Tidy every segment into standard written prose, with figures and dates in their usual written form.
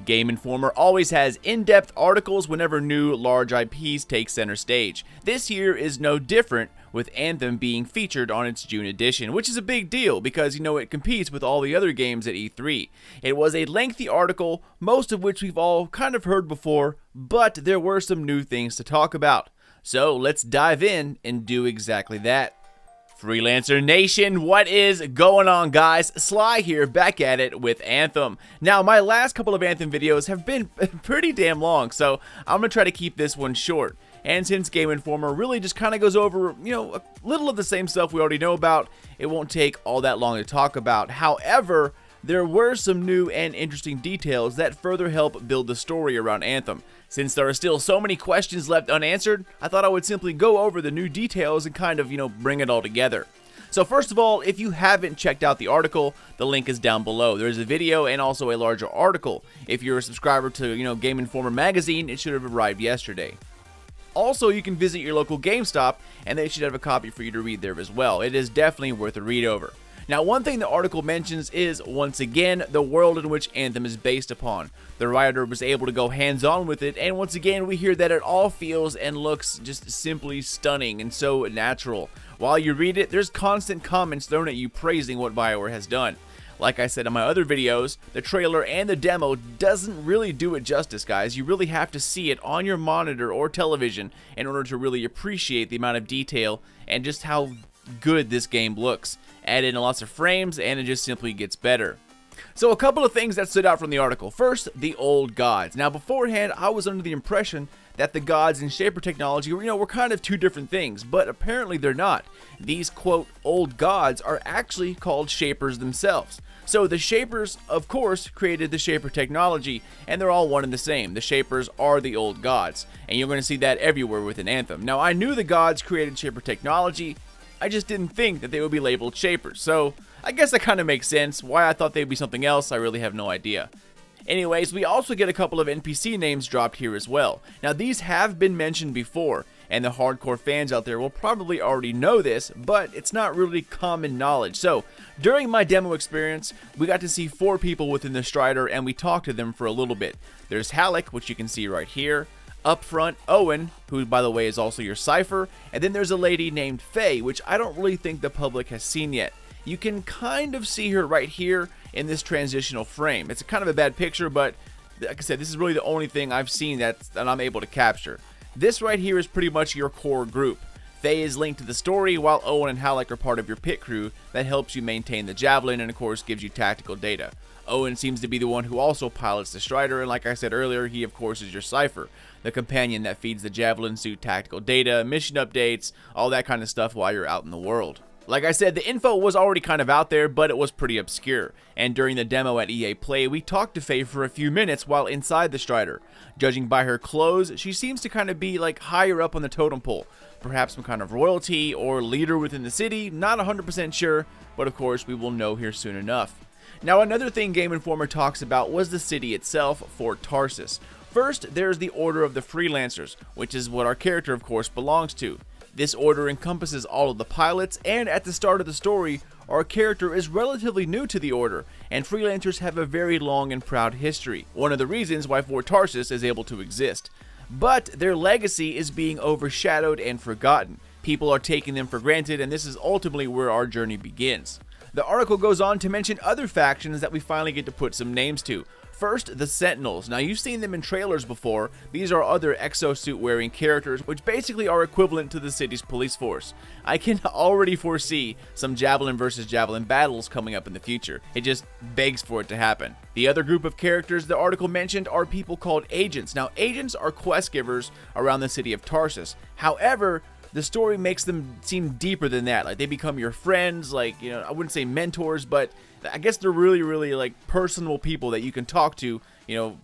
Game Informer always has in-depth articles whenever new large IPs take center stage. This year is no different, with Anthem being featured on its June edition, which is a big deal because, it competes with all the other games at E3. It was a lengthy article, most of which we've all kind of heard before, but there were some new things to talk about. So let's dive in and do exactly that. Freelancer Nation, what is going on, guys? Sly here, back at it with Anthem. Now, my last couple of Anthem videos have been pretty damn long, so I'm going to try to keep this one short. And since Game Informer really just kind of goes over, a little of the same stuff we already know about, it won't take all that long to talk about. However, there were some new and interesting details that further help build the story around Anthem. Since there are still so many questions left unanswered, I thought I would simply go over the new details and kind of, bring it all together. So first of all, if you haven't checked out the article, the link is down below. There's a video and also a larger article. If you're a subscriber to, Game Informer magazine, it should have arrived yesterday. Also, you can visit your local GameStop, and they should have a copy for you to read there as well. It is definitely worth a read over. Now, one thing the article mentions is, once again, the world in which Anthem is based upon. The writer was able to go hands-on with it, and once again, we hear that it all feels and looks just simply stunning and so natural. While you read it, there's constant comments thrown at you praising what BioWare has done. Like I said in my other videos, the trailer and the demo doesn't really do it justice, guys. You really have to see it on your monitor or television in order to really appreciate the amount of detail and just how good this game looks. Add in lots of frames and it just simply gets better. So a couple of things that stood out from the article. First, the old gods. Now beforehand, I was under the impression that the gods and Shaper technology were kind of two different things, but apparently they're not. These, quote, old gods are actually called Shapers themselves. So the Shapers, of course, created the Shaper technology, and they're all one and the same. The Shapers are the old gods, and you're going to see that everywhere within Anthem. Now, I knew the gods created Shaper technology, I just didn't think that they would be labeled Shapers, so I guess that kind of makes sense. Why I thought they'd be something else, I really have no idea. Anyways, we also get a couple of NPC names dropped here as well. Now, these have been mentioned before, and the hardcore fans out there will probably already know this, but it's not really common knowledge. So, during my demo experience, we got to see 4 people within the Strider, and we talked to them for a little bit. There's Halleck, which you can see right here. Up front, Owen, who by the way is also your Cypher, and then there's a lady named Faye, which I don't really think the public has seen yet. You can kind of see her right here in this transitional frame. It's kind of a bad picture, but like I said, this is really the only thing I've seen that I'm able to capture. This right here is pretty much your core group. Faye is linked to the story, while Owen and Halleck are part of your pit crew that helps you maintain the Javelin and of course gives you tactical data. Owen seems to be the one who also pilots the Strider, and like I said earlier, he of course is your Cypher, the companion that feeds the Javelin suit tactical data, mission updates, all that kind of stuff while you're out in the world. Like I said, the info was already kind of out there, but it was pretty obscure, and during the demo at EA Play, we talked to Faye for a few minutes while inside the Strider. Judging by her clothes, she seems to kind of be like higher up on the totem pole, perhaps some kind of royalty or leader within the city, not 100% sure, but of course we will know here soon enough. Now, another thing Game Informer talks about was the city itself, Fort Tarsus. First, there's the Order of the Freelancers, which is what our character, of course, belongs to. This order encompasses all of the pilots, and at the start of the story, our character is relatively new to the order, and Freelancers have a very long and proud history, one of the reasons why Fort Tarsus is able to exist. But their legacy is being overshadowed and forgotten. People are taking them for granted, and this is ultimately where our journey begins. The article goes on to mention other factions that we finally get to put some names to. First, the Sentinels. Now, you've seen them in trailers before. These are other exosuit-wearing characters, which basically are equivalent to the city's police force. I can already foresee some Javelin versus Javelin battles coming up in the future. It just begs for it to happen. The other group of characters the article mentioned are people called Agents. Now, Agents are quest givers around the city of Tarsus. However, the story makes them seem deeper than that. Like, they become your friends, like, I wouldn't say mentors, but I guess they're really, like, personal people that you can talk to,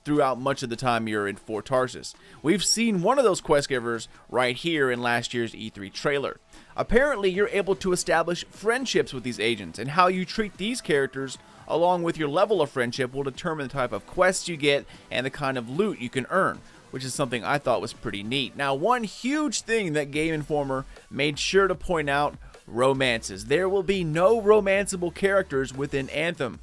throughout much of the time you're in Fort Tarsus. We've seen one of those quest givers right here in last year's E3 trailer. Apparently, you're able to establish friendships with these agents, and how you treat these characters, along with your level of friendship, will determine the type of quests you get and the kind of loot you can earn, which is something I thought was pretty neat. Now, one huge thing that Game Informer made sure to point out: romances. There will be no romanceable characters within Anthem.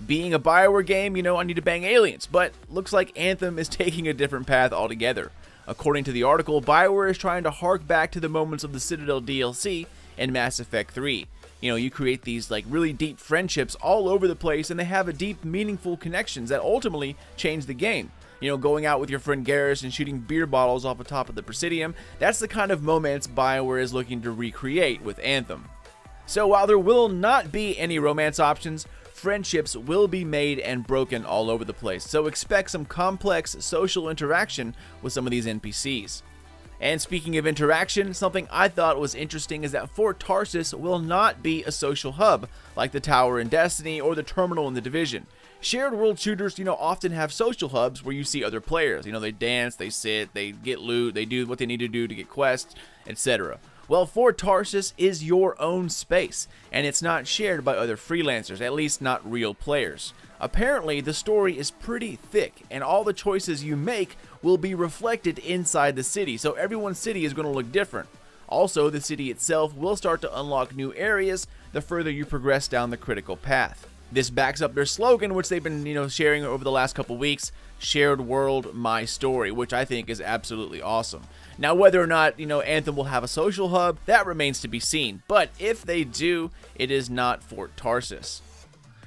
Being a Bioware game, I need to bang aliens, but looks like Anthem is taking a different path altogether. According to the article, Bioware is trying to hark back to the moments of the Citadel DLC and Mass Effect 3. You create these like really deep friendships all over the place, and they have a deep, meaningful connections that ultimately change the game. Going out with your friend Garrus and shooting beer bottles off the top of the Presidium, that's the kind of moments Bioware is looking to recreate with Anthem. So while there will not be any romance options, friendships will be made and broken all over the place, so expect some complex social interaction with some of these NPCs. And speaking of interaction, something I thought was interesting is that Fort Tarsis will not be a social hub like the Tower in Destiny or the Terminal in the Division. Shared world shooters, often have social hubs where you see other players. They dance, they sit, they get loot, they do what they need to do to get quests, etc. Well, Fort Tarsis is your own space, and it's not shared by other freelancers, at least not real players. Apparently, the story is pretty thick, and all the choices you make will be reflected inside the city, so everyone's city is going to look different. Also, the city itself will start to unlock new areas the further you progress down the critical path. This backs up their slogan, which they've been, sharing over the last couple weeks, Shared World, My Story, which I think is absolutely awesome. Now, whether or not, Anthem will have a social hub, that remains to be seen, but if they do, it is not Fort Tarsis.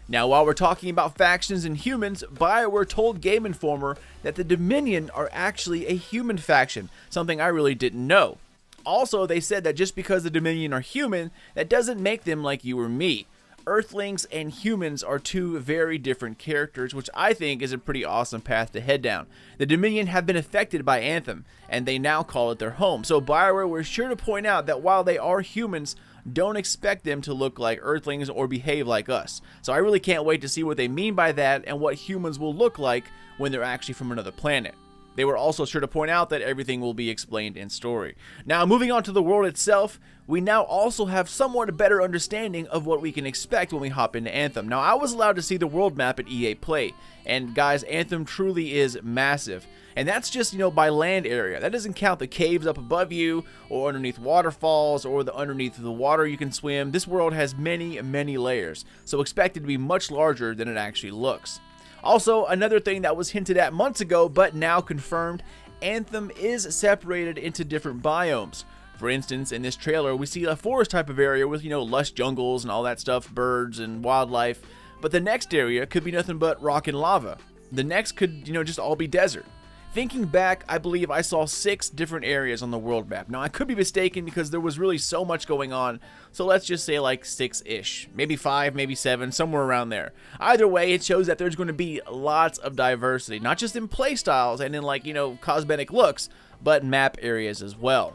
Now, while we're talking about factions and humans, Bioware told Game Informer that the Dominion are actually a human faction, something I really didn't know. Also, they said that just because the Dominion are human, that doesn't make them like you or me. Earthlings and humans are two very different characters, which I think is a pretty awesome path to head down. The Dominion have been affected by Anthem, and they now call it their home. So Bioware was sure to point out that while they are humans, don't expect them to look like Earthlings or behave like us. So I really can't wait to see what they mean by that and what humans will look like when they're actually from another planet. They were also sure to point out that everything will be explained in story. Now, moving on to the world itself, we now also have somewhat a better understanding of what we can expect when we hop into Anthem. Now, I was allowed to see the world map at EA Play, and guys, Anthem truly is massive. And that's just, by land area. That doesn't count the caves up above you, or underneath waterfalls, or the underneath the water you can swim. This world has many, many layers, so expect it to be much larger than it actually looks. Also, another thing that was hinted at months ago, but now confirmed, Anthem is separated into different biomes. For instance, in this trailer, we see a forest type of area with, lush jungles and all that stuff, birds and wildlife. But the next area could be nothing but rock and lava. The next could, just all be desert. Thinking back, I believe I saw 6 different areas on the world map. Now, I could be mistaken because there was really so much going on, so let's just say like 6-ish. Maybe 5, maybe 7, somewhere around there. Either way, it shows that there's going to be lots of diversity, not just in playstyles and in cosmetic looks, but map areas as well.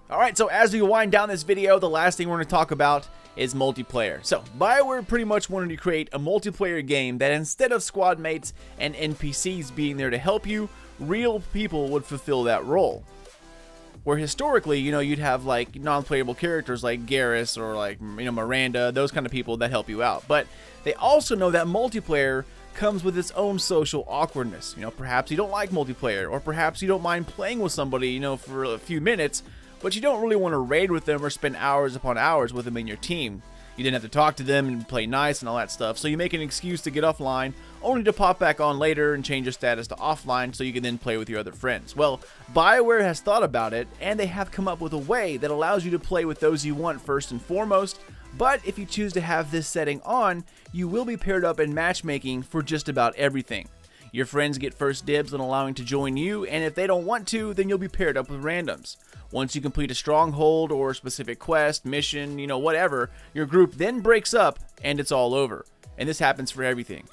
Alright, so as we wind down this video, the last thing we're going to talk about is multiplayer. So, Bioware pretty much wanted to create a multiplayer game that instead of squad mates and NPCs being there to help you, real people would fulfill that role. Where historically, you'd have like non-playable characters like Garrus or like, Miranda, those kind of people that help you out. But they also know that multiplayer comes with its own social awkwardness. Perhaps you don't like multiplayer, or perhaps you don't mind playing with somebody, for a few minutes, but you don't really want to raid with them or spend hours upon hours with them in your team. You didn't have to talk to them and play nice and all that stuff, so you make an excuse to get offline, only to pop back on later and change your status to offline so you can then play with your other friends. Well, Bioware has thought about it, and they have come up with a way that allows you to play with those you want first and foremost, but if you choose to have this setting on, you will be paired up in matchmaking for just about everything. Your friends get first dibs on allowing to join you, and if they don't want to, then you'll be paired up with randoms. Once you complete a stronghold or a specific quest, mission, whatever, your group then breaks up and it's all over. And this happens for everything.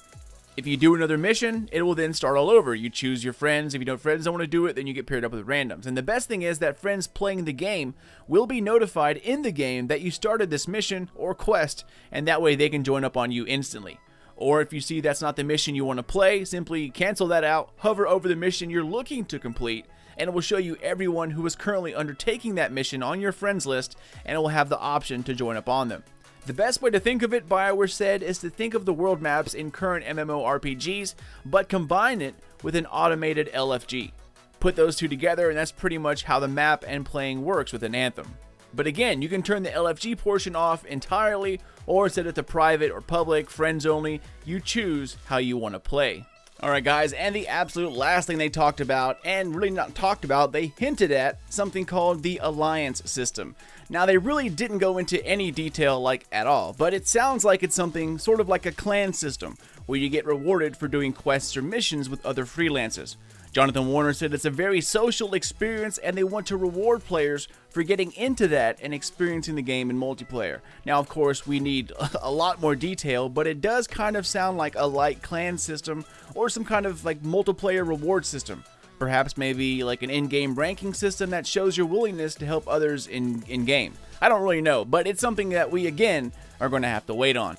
If you do another mission, it will then start all over. You choose your friends. If friends don't want to do it, then you get paired up with randoms. And the best thing is that friends playing the game will be notified in the game that you started this mission or quest, and that way they can join up on you instantly. Or if you see that's not the mission you want to play, simply cancel that out, hover over the mission you're looking to complete, and it will show you everyone who is currently undertaking that mission on your friends list, and it will have the option to join up on them. The best way to think of it, Bioware said, is to think of the world maps in current MMORPGs, but combine it with an automated LFG. Put those two together, and that's pretty much how the map and playing works with an Anthem. But again, you can turn the LFG portion off entirely or set it to private or public, friends only. You choose how you want to play. Alright guys, and the absolute last thing they talked about, and really not talked about, they hinted at something called the Alliance system. Now they really didn't go into any detail like at all, but it sounds like it's something sort of like a clan system, where you get rewarded for doing quests or missions with other freelancers. Jonathan Warner said it's a very social experience and they want to reward players for getting into that and experiencing the game in multiplayer. Now of course we need a lot more detail, but it does kind of sound like a light clan system or some kind of like multiplayer reward system. Perhaps maybe like an in-game ranking system that shows your willingness to help others in-game. I don't really know, but it's something that we again are going to have to wait on.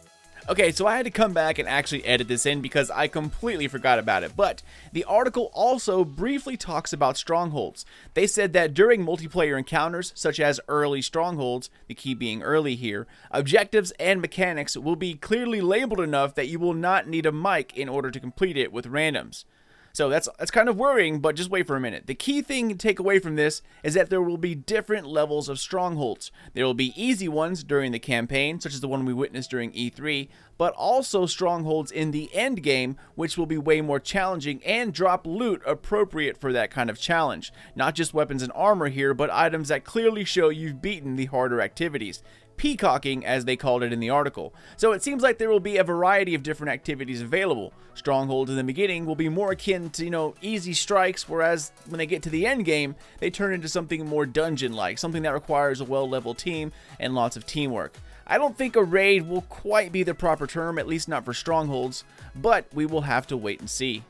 Okay, so I had to come back and actually edit this in because I completely forgot about it, but the article also briefly talks about Strongholds. They said that during multiplayer encounters, such as early Strongholds, the key being early here, objectives and mechanics will be clearly labeled enough that you will not need a mic in order to complete it with randoms. So that's kind of worrying, but just wait for a minute. The key thing to take away from this is that there will be different levels of strongholds. There will be easy ones during the campaign, such as the one we witnessed during E3, but also strongholds in the end game, which will be way more challenging and drop loot appropriate for that kind of challenge. Not just weapons and armor here, but items that clearly show you've beaten the harder activities. Peacocking, as they called it in the article. So it seems like there will be a variety of different activities available. Strongholds in the beginning will be more akin to, easy strikes, whereas when they get to the end game, they turn into something more dungeon-like, something that requires a well-leveled team and lots of teamwork. I don't think a raid will quite be the proper term, at least not for Strongholds, but we will have to wait and see.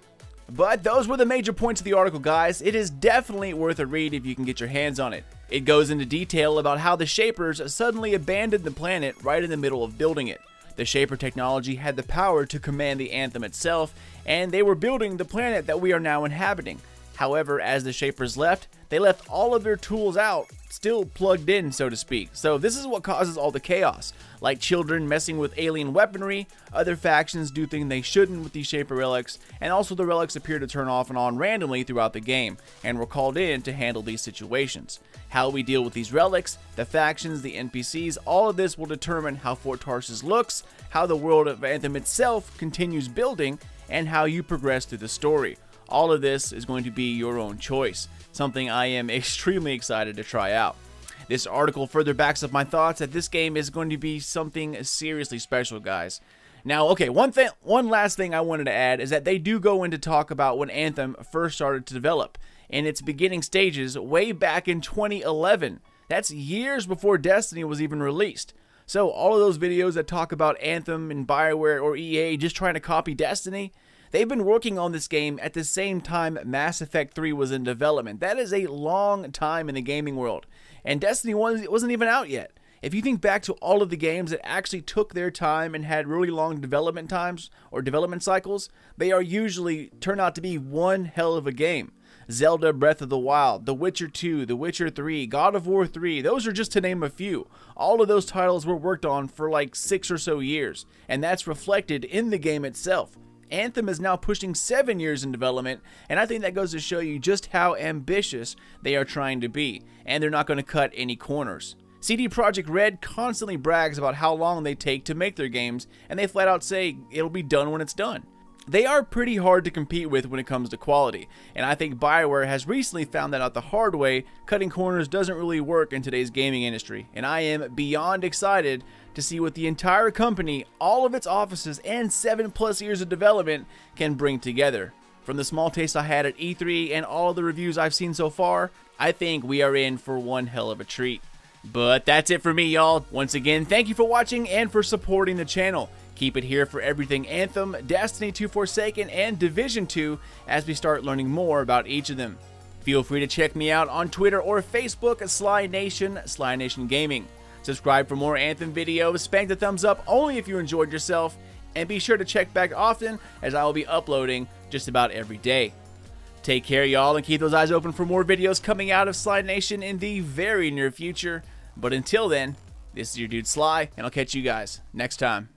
But those were the major points of the article, guys. It is definitely worth a read if you can get your hands on it. It goes into detail about how the Shapers suddenly abandoned the planet right in the middle of building it. The Shaper technology had the power to command the Anthem itself, and they were building the planet that we are now inhabiting. However, as the Shapers left, they left all of their tools out, still plugged in, so to speak. So this is what causes all the chaos. Like children messing with alien weaponry, other factions do things they shouldn't with these Shaper relics, and also the relics appear to turn off and on randomly throughout the game, and were called in to handle these situations. How we deal with these relics, the factions, the NPCs, all of this will determine how Fort Tarsus looks, how the world of Anthem itself continues building, and how you progress through the story. All of this is going to be your own choice, something I am extremely excited to try out. This article further backs up my thoughts that this game is going to be something seriously special, guys. Now, okay, one last thing I wanted to add is that they do go into talk about when Anthem first started to develop, in its beginning stages way back in 2011. That's years before Destiny was even released. So all of those videos that talk about Anthem and BioWare or EA just trying to copy Destiny, they've been working on this game at the same time Mass Effect 3 was in development. That is a long time in the gaming world. And Destiny 1 wasn't even out yet. If you think back to all of the games that actually took their time and had really long development times or development cycles, they are usually turn out to be one hell of a game. Zelda Breath of the Wild, The Witcher 2, The Witcher 3, God of War 3, those are just to name a few. All of those titles were worked on for like 6 or so years, and that's reflected in the game itself. Anthem is now pushing 7 years in development, and I think that goes to show you just how ambitious they are trying to be, and they're not going to cut any corners. CD Projekt Red constantly brags about how long they take to make their games, and they flat out say it'll be done when it's done. They are pretty hard to compete with when it comes to quality, and I think BioWare has recently found that out the hard way. Cutting corners doesn't really work in today's gaming industry, and I am beyond excited to see what the entire company, all of its offices, and 7+ years of development can bring together. From the small taste I had at E3 and all of the reviews I've seen so far, I think we are in for one hell of a treat. But that's it for me, y'all. Once again, thank you for watching and for supporting the channel. Keep it here for everything Anthem, Destiny 2 Forsaken, and Division 2 as we start learning more about each of them. Feel free to check me out on Twitter or Facebook at Sly Nation Gaming. Subscribe for more Anthem videos, spank the thumbs up only if you enjoyed yourself, and be sure to check back often as I will be uploading just about every day. Take care, y'all, and keep those eyes open for more videos coming out of Sly Nation in the very near future. But until then, this is your dude Sly, and I'll catch you guys next time.